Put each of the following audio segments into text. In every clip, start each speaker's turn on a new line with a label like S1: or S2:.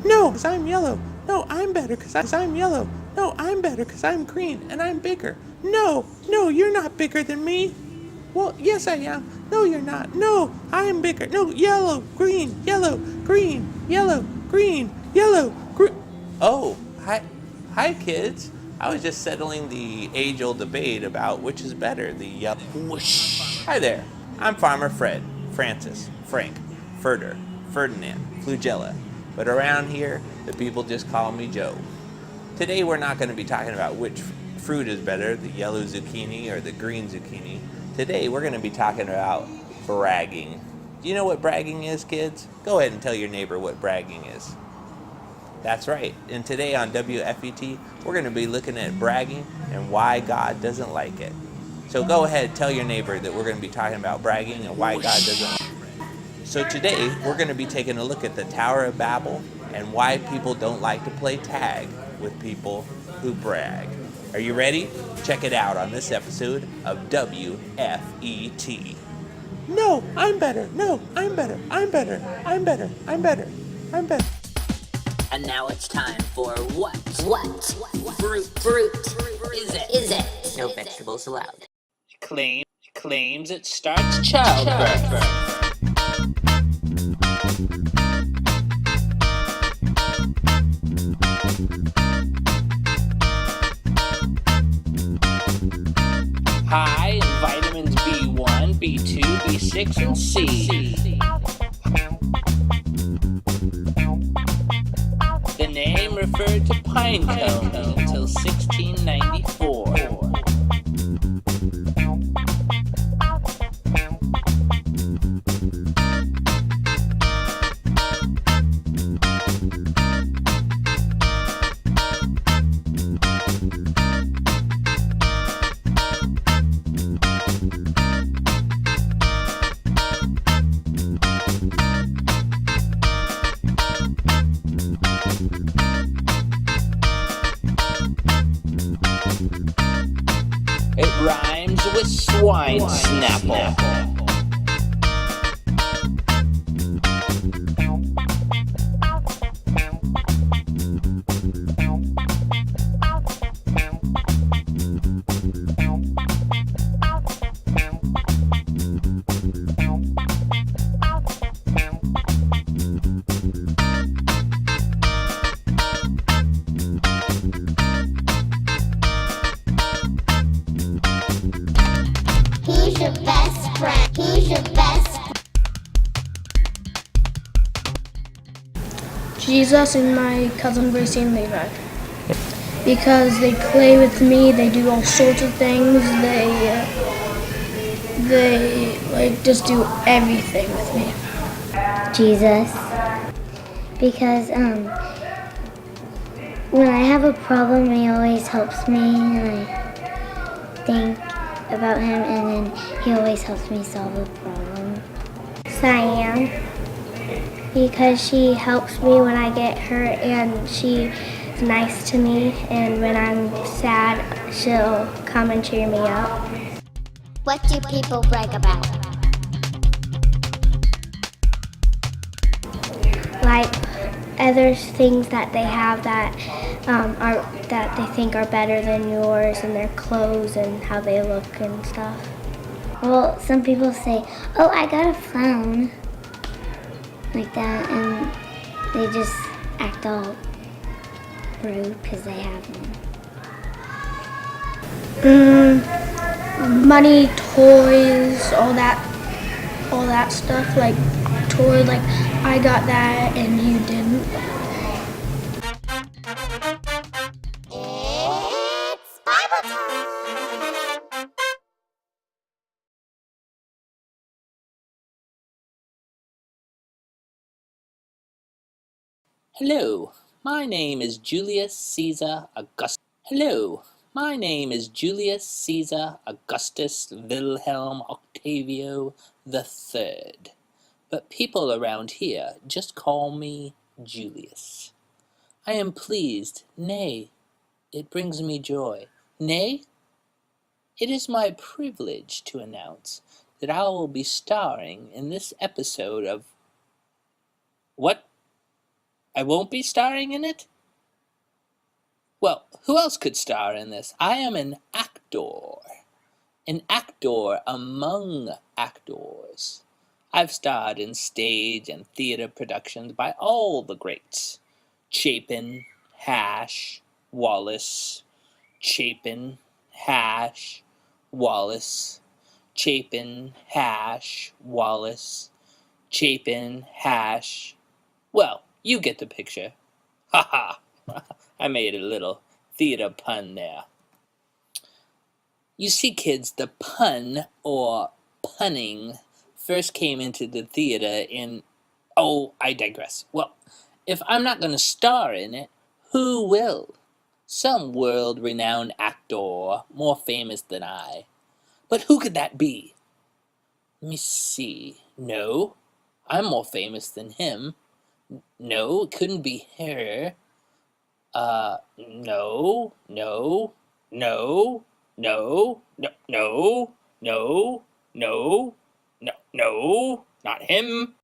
S1: No, because I'm yellow. No, I'm better because I'm yellow. No, I'm better because I'm green and I'm bigger. No, you're not bigger than me. Well, yes, I am. No, you're not. No, I am bigger. No, yellow, green, green, yellow, green. Oh, hi, kids. I was just settling the age-old debate about which is better, the whoosh. Hi there. I'm Farmer Fred, Francis, Frank, Ferder, Ferdinand, Flugella. But around here, the people just call me Joe. Today we're not going to be talking about which fruit is better, the yellow zucchini or the green zucchini. Today we're going to be talking about bragging. Do you know what bragging is, kids? Go ahead and tell your neighbor what bragging is. That's right. And today on Wfet, we're going to be looking at bragging and why God doesn't like it. So go ahead, tell your neighbor that we're going to be talking about bragging and why God doesn't like it. So today, we're going to be taking a look at the Tower of Babel and why people don't like to play tag with people who brag. Are you ready? Check it out on this episode of Wfet. No, I'm better. No, I'm better. I'm better. I'm better. I'm better. I'm better.
S2: And now it's time for what? Fruit is it? No vegetables allowed. Claims it starts childbirth. High in vitamins B1, B2, B6, and C. The name referred to pine cones until 1694. It rhymes with swine snapple.
S3: Who's your best friend? Who's your best?
S4: Jesus and my cousin Gracie and Levi. Because they play with me, they do all sorts of things. They like just do everything with me.
S3: Jesus. Because when I have a problem, he always helps me, and I think about him, and then he always helps me solve a problem. Cyan, because she helps me when I get hurt, and she's nice to me, and when I'm sad, she'll come and cheer me up. What do people brag about? Like other things that they have that that they think are better than yours, and their clothes and how they look and stuff. Well, some people say, "Oh, I got a phone," like that, and they just act all rude because they have one.
S4: Money, toys, all that stuff, like toys, like I got that and you didn't.
S2: Hello, my name is Julius Caesar Augustus. Hello, my name is Julius Caesar Augustus Wilhelm Octavio the Third. But people around here just call me Julius. I am pleased, nay, it brings me joy. Nay, it is my privilege to announce that I will be starring in this episode of... What? I won't be starring in it? Well, who else could star in this? I am an actor among actors. I've starred in stage and theater productions by all the greats. Chapin, Hash, Wallace. Chapin, Hash, Wallace. Chapin, Hash, Wallace. Chapin, Hash. Well, you get the picture. Ha ha! I made a little theater pun there. You see, kids, the pun, or punning, first came into the theater in... Oh, I digress. Well, if I'm not going to star in it, who will? Some world-renowned actor, more famous than I. But who could that be? Let me see. No, I'm more famous than him. No, it couldn't be her. No, no, no, no, no, no, no, no, no, not him.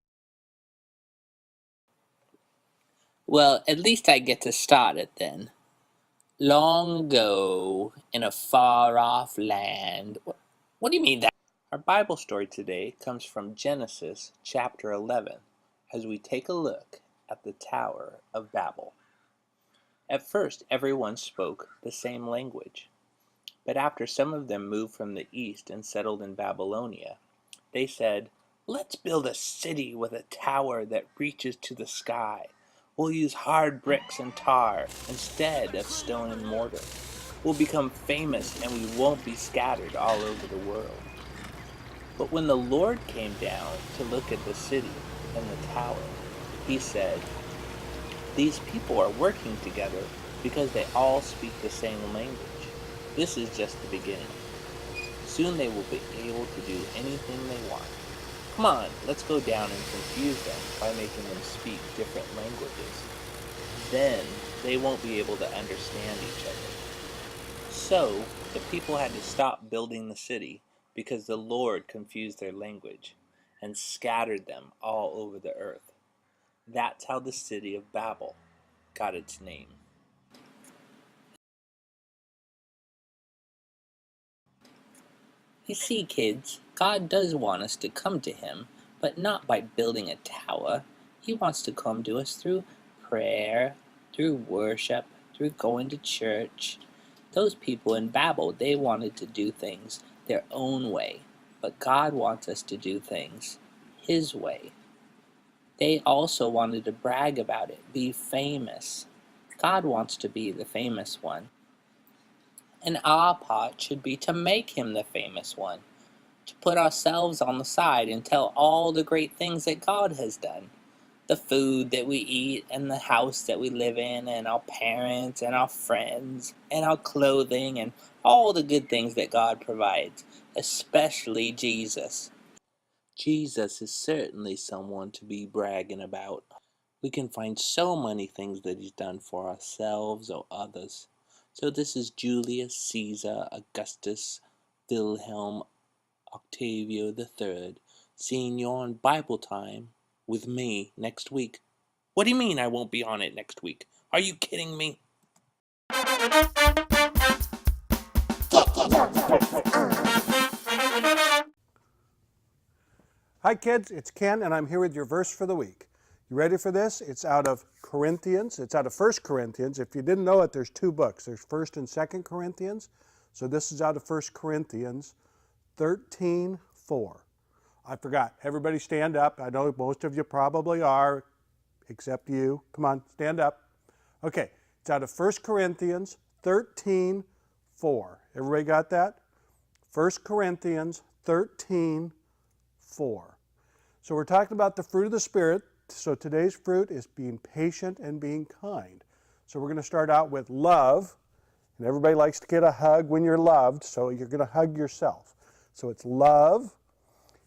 S2: Well, at least I get to start it then. Long ago, in a far-off land. What do you mean that? Our Bible story today comes from Genesis chapter 11, as we take a look at the Tower of Babel. At first, everyone spoke the same language, but after some of them moved from the east and settled in Babylonia, they said, "Let's build a city with a tower that reaches to the sky. We'll use hard bricks and tar instead of stone and mortar. We'll become famous and we won't be scattered all over the world." But when the Lord came down to look at the city and the tower, he said, "These people are working together because they all speak the same language. This is just the beginning. Soon they will be able to do anything they want. Come on, let's go down and confuse them by making them speak different languages. Then they won't be able to understand each other." So the people had to stop building the city because the Lord confused their language and scattered them all over the earth. That's how the city of Babel got its name. You see, kids, God does want us to come to Him, but not by building a tower. He wants to come to us through prayer, through worship, through going to church. Those people in Babel, they wanted to do things their own way, but God wants us to do things His way. They also wanted to brag about it, be famous. God wants to be the famous one. And our part should be to make Him the famous one, to put ourselves on the side and tell all the great things that God has done. The food that we eat, and the house that we live in, and our parents, and our friends, and our clothing, and all the good things that God provides, especially Jesus. Jesus is certainly someone to be bragging about. We can find so many things that He's done for ourselves or others. So this is Julius Caesar Augustus Wilhelm Octavio III, seeing you on Bible Time with me next week. What do you mean I won't be on it next week? Are you kidding me?
S5: Hi kids, it's Ken and I'm here with your verse for the week. You ready for this? It's out of Corinthians. It's out of 1 Corinthians. If you didn't know it, there's two books. There's 1 and 2 Corinthians. So this is out of 1 Corinthians 13:4. I forgot. Everybody stand up. I know most of you probably are, except you. Come on, stand up. Okay, it's out of 1 Corinthians 13:4. Everybody got that? 1 Corinthians 13:4. So we're talking about the fruit of the Spirit. So today's fruit is being patient and being kind. So we're going to start out with love. And everybody likes to get a hug when you're loved, so you're going to hug yourself. So it's love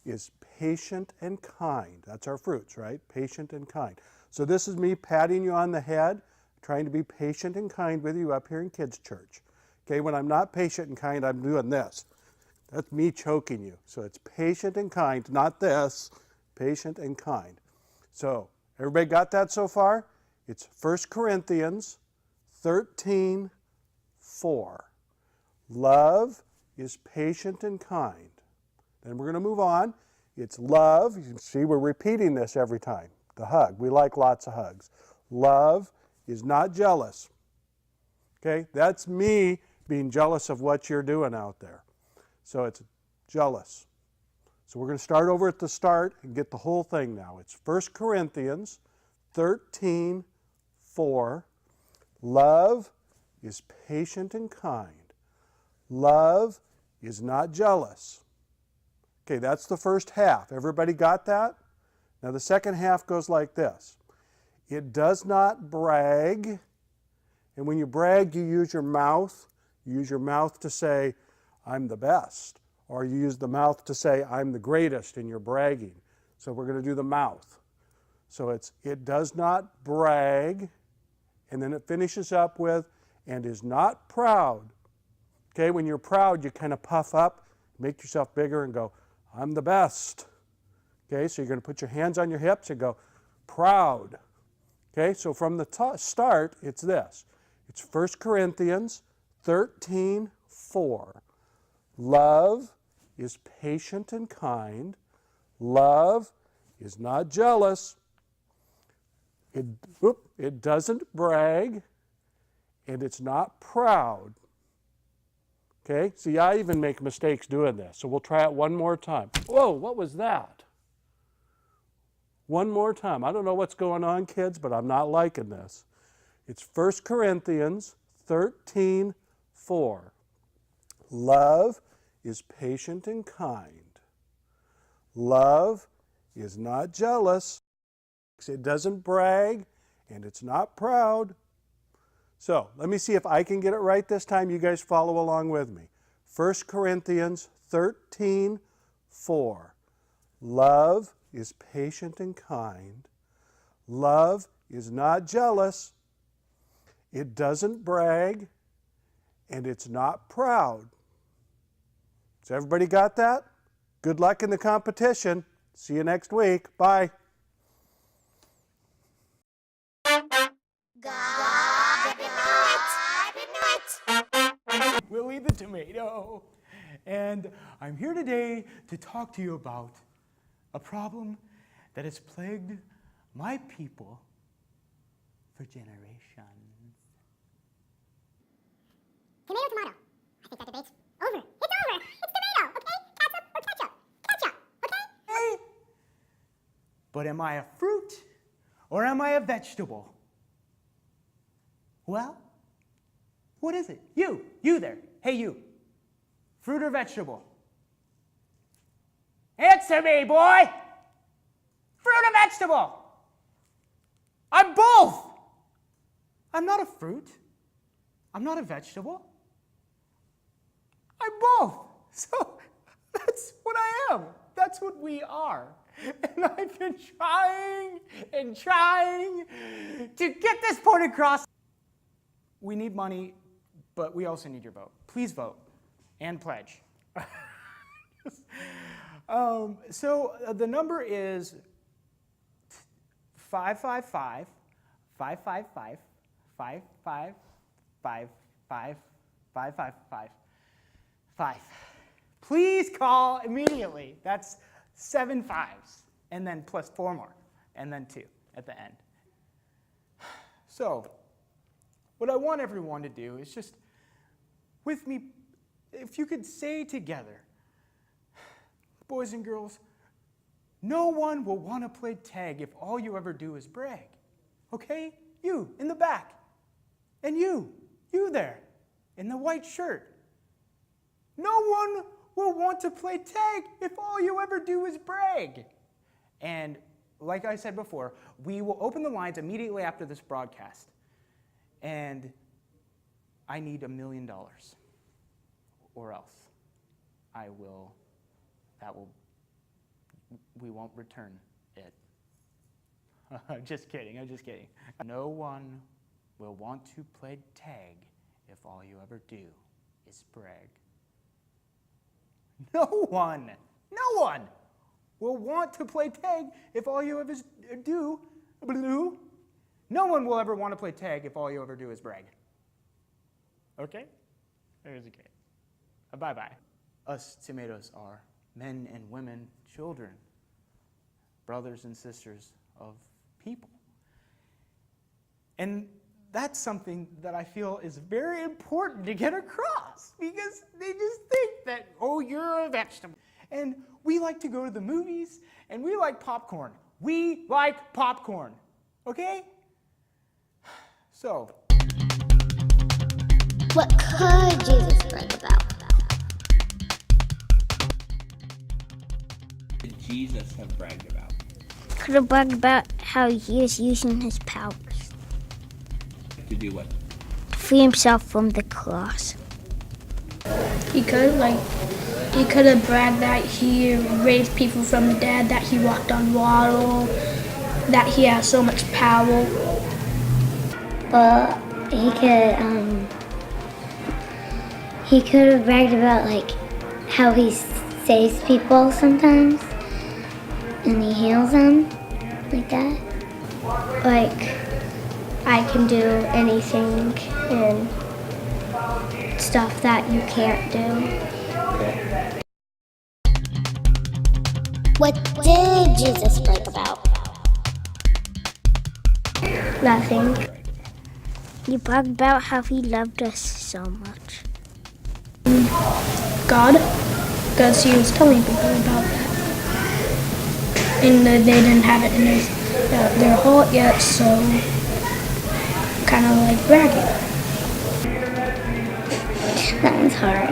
S5: is patient and kind. That's our fruits, right? Patient and kind. So this is me patting you on the head, trying to be patient and kind with you up here in kids' church. Okay, when I'm not patient and kind, I'm doing this. That's me choking you. So it's patient and kind, not this. Patient and kind. So everybody got that so far? It's 1 Corinthians 13:4. Love is patient and kind. Then we're going to move on. It's love. You can see we're repeating this every time. The hug. We like lots of hugs. Love is not jealous. Okay? That's me being jealous of what you're doing out there. So it's jealous. So we're going to start over at the start and get the whole thing now. It's 1 Corinthians 13:4. Love is patient and kind. Love is not jealous. Okay, that's the first half. Everybody got that? Now the second half goes like this. It does not brag. And when you brag, you use your mouth. You use your mouth to say, I'm the best. Or you use the mouth to say, I'm the greatest, and you're bragging. So we're going to do the mouth. So it does not brag. And then it finishes up with, and is not proud. Okay, when you're proud, you kind of puff up, make yourself bigger and go, I'm the best. Okay, so you're going to put your hands on your hips and go, proud. Okay, so from the start, it's this. It's 1 Corinthians 13:4. Love is patient and kind. Love is not jealous. It doesn't brag. And it's not proud. Okay? See, I even make mistakes doing this. So we'll try it one more time. Whoa, what was that? One more time. I don't know what's going on, kids, but I'm not liking this. It's 1 Corinthians 13:4. Love is patient and kind. Love is not jealous. It doesn't brag, and it's not proud. So let me see if I can get it right this time. You guys follow along with me. 1 Corinthians 13:4. Love is patient and kind. Love is not jealous. It doesn't brag. And it's not proud. So everybody got that? Good luck in the competition. See you next week. Bye.
S6: Willie the Tomato. And I'm here today to talk to you about a problem that has plagued my people for generations.
S7: Tomato, tomato. I think that debate's over. It's over. It's tomato, okay? Ketchup or ketchup? Ketchup, okay?
S6: Hey! But am I a fruit or am I a vegetable? Well, what is it? You there. Hey, you. Fruit or vegetable? Answer me, boy! Fruit or vegetable? I'm both! I'm not a fruit. I'm not a vegetable. I'm both. So that's what I am. That's what we are. And I've been trying and trying to get this point across. We need money, but we also need your vote. Please vote and pledge. The number is 555 555 555 555. Please call immediately. That's 7 5s, and then plus 4 more, and then 2 at the end. So, what I want everyone to do is just, with me, if you could say together, boys and girls, no one will want to play tag if all you ever do is brag. Okay? You, in the back. And you there, in the white shirt. No one will want to play tag if all you ever do is brag. And like I said before, we will open the lines immediately after this broadcast. And I need $1 million, or else we won't return it. Just kidding, I'm just kidding. No one will want to play tag if all you ever do is brag. No one will want to play tag if all you ever do, no one will ever want to play tag if all you ever do is brag. Okay? There's a kid. Bye-bye. Us tomatoes are men and women, children, brothers and sisters of people. And that's something that I feel is very important to get across, because they just think that, oh, you're a vegetable. And we like to go to the movies, and we like popcorn. We like popcorn, okay? So,
S3: What could Jesus brag about?
S2: Did Jesus have bragged about?
S3: Could have bragged about how he is using his powers
S2: To do what?
S3: to free himself from the cross.
S4: He could have bragged that he raised people from the dead, that he walked on water, that he has so much power.
S3: But he could have bragged about like how he saves people sometimes and he heals them like that. Like I can do anything and stuff that you can't do.
S7: What did Jesus brag about?
S3: Nothing. He bragged about how he loved us so much.
S4: God, because he was telling people about that. And they didn't have it in their heart yet, so kind of like bragging.
S3: That was hard.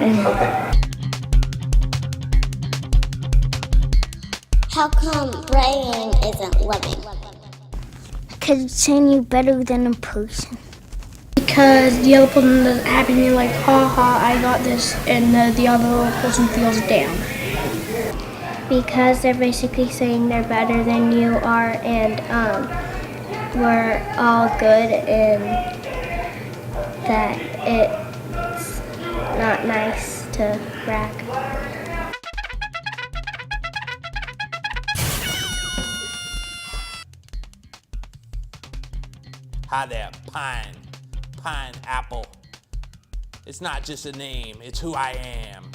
S7: How come bragging isn't living?
S3: Because it's saying you're better than a person.
S4: Because the other person doesn't have it, and you're like, ha ha, I got this, and the other person feels down.
S3: Because they're basically saying they're better than you are, and we're all good, and that it's not nice to brag.
S1: Hi there, pineapple. It's not just a name, it's who I am.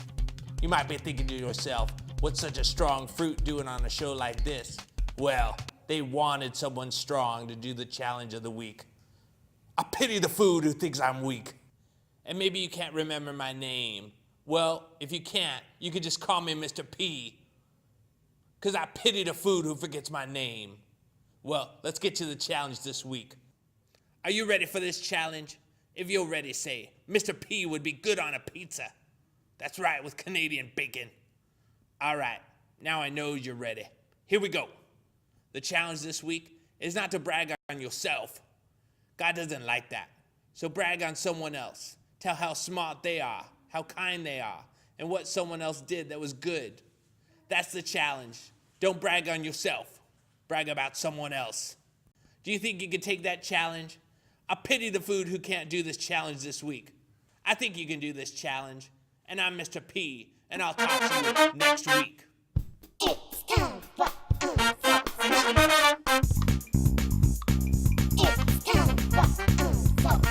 S1: You might be thinking to yourself, what's such a strong fruit doing on a show like this? Well, they wanted someone strong to do the challenge of the week. I pity the food who thinks I'm weak. And maybe you can't remember my name. Well, if you can't, you could just call me Mr. P. Because I pity the food who forgets my name. Well, let's get to the challenge this week. Are you ready for this challenge? If you're ready, say, Mr. P would be good on a pizza. That's right, with Canadian bacon. All right, now I know you're ready. Here we go. The challenge this week is not to brag on yourself. God doesn't like that. So brag on someone else. Tell how smart they are, how kind they are, and what someone else did that was good. That's the challenge. Don't brag on yourself. Brag about someone else. Do you think you can take that challenge? I pity the food who can't do this challenge this week. I think you can do this challenge. And I'm Mr. P, and I'll talk to you next week.
S7: It's time for It's time for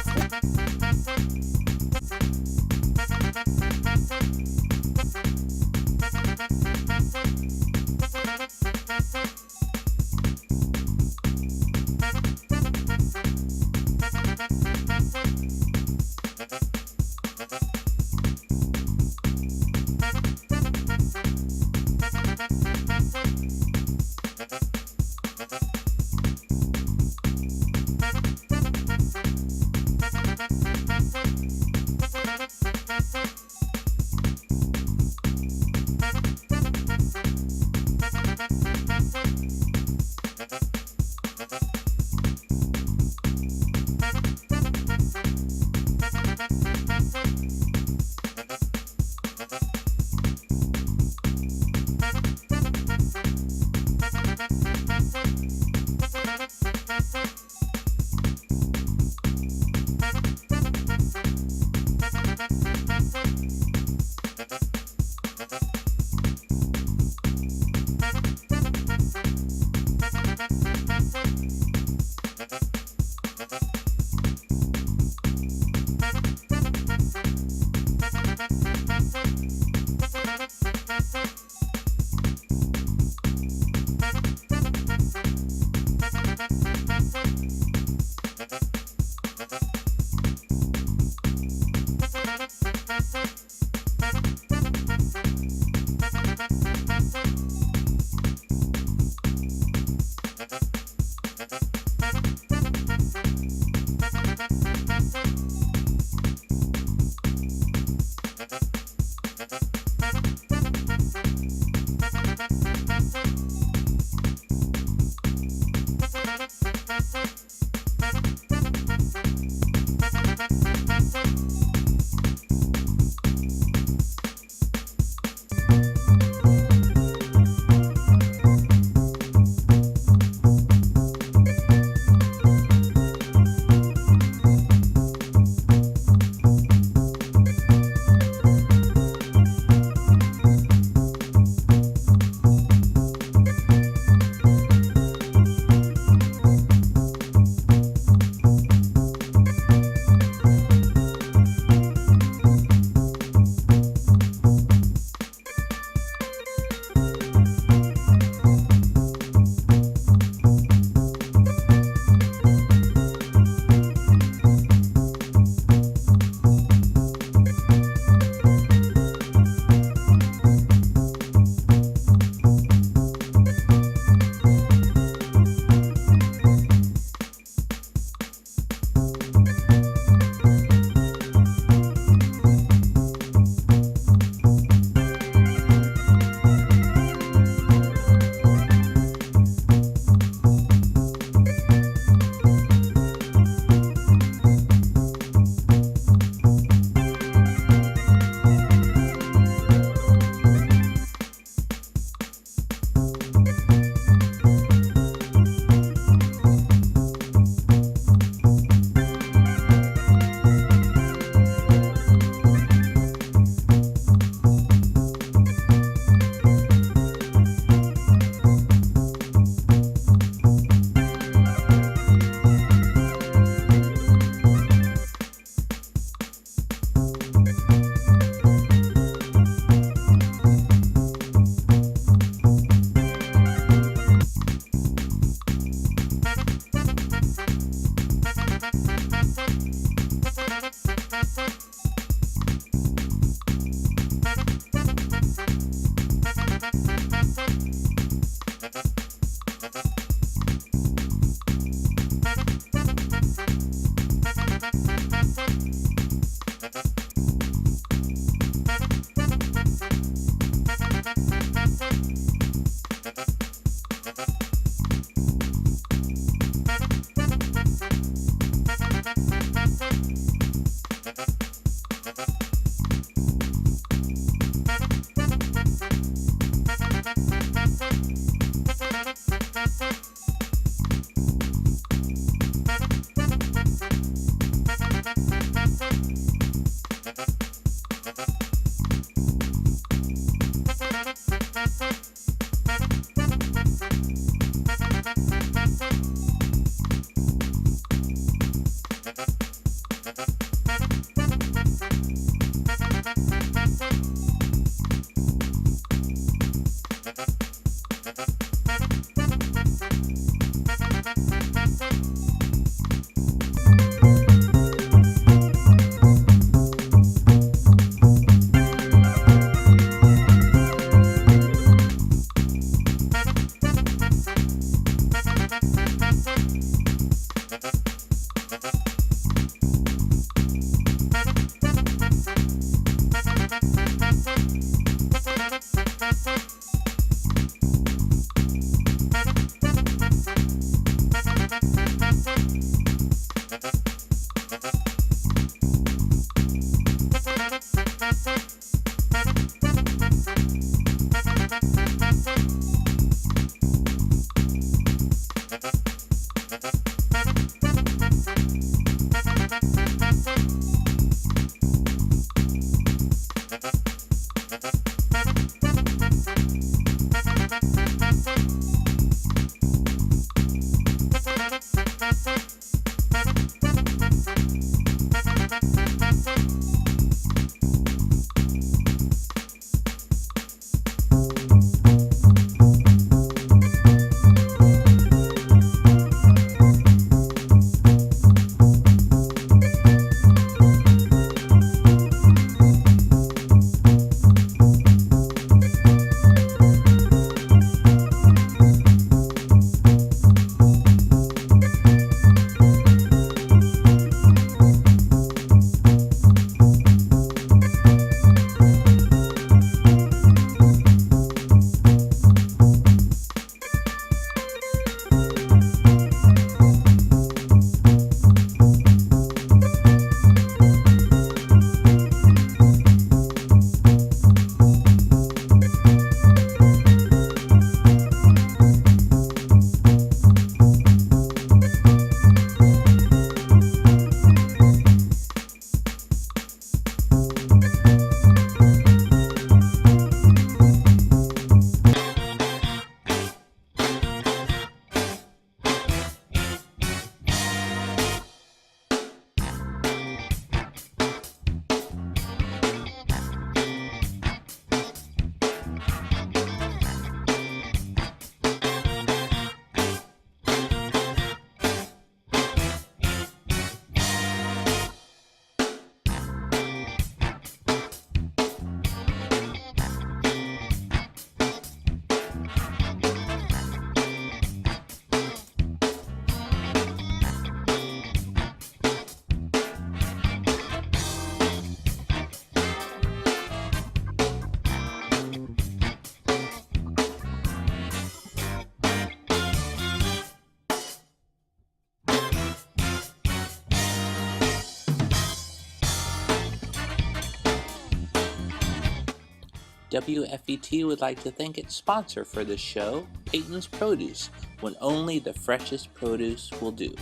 S2: WFET would like to thank its sponsor for this show, Peyton's Produce, when only the freshest produce will do.